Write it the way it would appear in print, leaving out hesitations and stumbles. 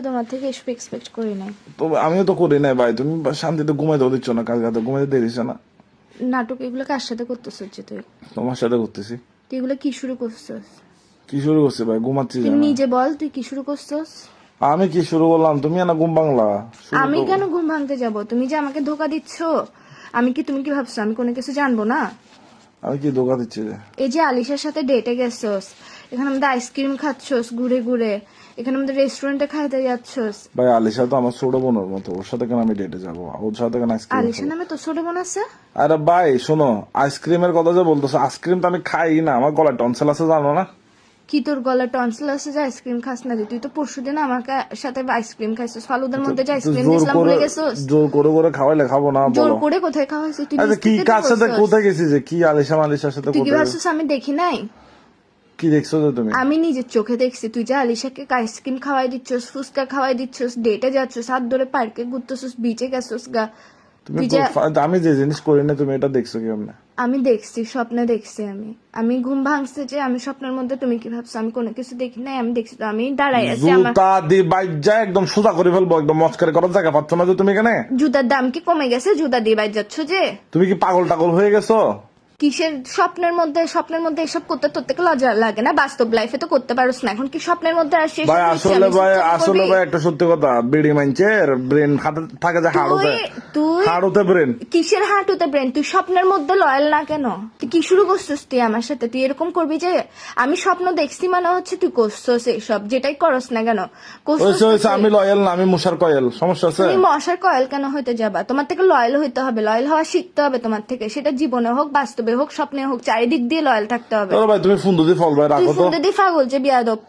তোমার থেকে এসব এক্সপেক্ট করি নাই। তো আমিও তো করি নাই ভাই, তুমি শান্তিতে ঘুমাইতে দিচ্ছ না, কাজ রাতে ঘুমাইতে দিচ্ছ না। নাটক এগুলো কার সাথে করতেছিস যে তুই? তোমার সাথে করতেছি। তুই এগুলো কি শুরু করছিস? কি শুরু করছে ভাই? ঘুমাচ্ছি তুই না। নিজে বল তুই কি শুরু করছিস? আমি কি শুরু করলাম? তুমি না ঘুম বাংলা। আমি কেন ঘুম ভাঙতে যাব? তুমি যে আমাকে ধোকা দিচ্ছ, তুমি কি ভাবছো আমি কোনো কিছু জানবো না? আমি কি ধোকা দিচ্ছি যে? এই যে আলিশার সাথে ডেটে গেছস, এখানে আমাদের আইসক্রিম খাচ্ছস ঘুরে ঘুরে, এখানে আমাদের রেস্টুরেন্টে খাইতে যাচ্ছস। ভাই আলিশা তো আমার ছোট বোনের মতো, ওর সাথে কেন আমি ডেটে যাবো? ওর সাথে কেন আইসক্রিম আলিশা নামে তোর ছোট বোন আছে? আরে ভাই শোনো, আইসক্রিমের কথা যে বলতেছো, আইসক্রিম তো আমি খাই না, আমার গলায় টনসিল আছে জানো না? কি তোর গলা টনসিল আছে যে আইসক্রিম খাস না? তুই তো পরশুদিন আমার সাথে আইসক্রিম খাইছিস, ফালুদার মধ্যে যে আইসক্রিম দিয়েছিলাম ভুলে গেছিস? জোর করে খাওয়াইলে খাবো না? জোর বলো। করে কোথায় খাওয়াইছিস তুই? আচ্ছা কি কার সাথে কোথায় গেছিস? যে কি আলিশার সাথে তুই কি কোথায়? ভাবছিস আমি দেখি নাই? কি দেখছো যে তুমি? আমি নিজের চোখে দেখছি তুই যে আলিশাকে আইসক্রিম খাওয়াই দিচ্ছস, ফুচকা খাওয়াই দিচ্ছস, ডেটে যাচ্ছস, হাত ধরে পার্কে ঘুরতেছস, বিচে গেছস গা। তুমি তুই যে আমি যে জিনিস করি না তুমি এটা দেখছো কি? আমি দেখছি, স্বপ্নে দেখছি। আমি ঘুম ভাঙছে যে আমি স্বপ্নের মধ্যে, তুমি কি ভাবছো আমি কোনো কিছু দেখি নাই? আমি দেখছি তো, আমি দাঁড়াই আছি। আমার জুতা দিয়ে বাইক যায় একদম সোজা করে ফেলবো, একদম মস্কারি করার জায়গা পাচ্ছ না যে তুমি এখানে? জুতার দাম কি কমে গেছে? জুতা দিয়ে বাইর যাচ্ছ যে? তুমি কি পাগল টাগল হয়ে গেছো? কিসের স্বপ্নের মধ্যে এসব করতে তোর থেকে লজ্জা লাগে না? বাস্তব লাইফে তো করতে পারোস না, এখন কি স্বপ্নের মধ্যে আসছিস? ভাই আসলে ভাই একটা সত্যি কথা, বিড়ি মাইনচের ব্রেন হাতে থাকে যে হাড়ুতে ব্রেন। কিসের হাঁটুতে ব্রেন? তুই স্বপ্নের মধ্যে লয়াল না কেন? তুই কি শুরু করছিস তুই আমার সাথে? তুই এরকম করবি যে আমি স্বপ্ন দেখছি মানে হচ্ছে তুই করছিস এইসব, যেটাই করস না কেন করছিস। আমি লয়াল না, আমি মশার কয়েল। সমস্যা আছে? তুমি মশার কয়েল কেন হইতে যাবা? তোমার থেকে লয়াল হইতে হবে, লয়াল হওয়া শিখতে হবে তোমার থেকে। সেটা জীবনে হোক, বাস্তবে হোক, স্বপ্নে হোক, চারিদিক দিয়ে লয়াল থাকতে হবে। ভাই তুমি ফোন দিয়ে ফল ভাই রাখো তো। তুই ফোন দিয়ে পাগল যে বিয়াদব।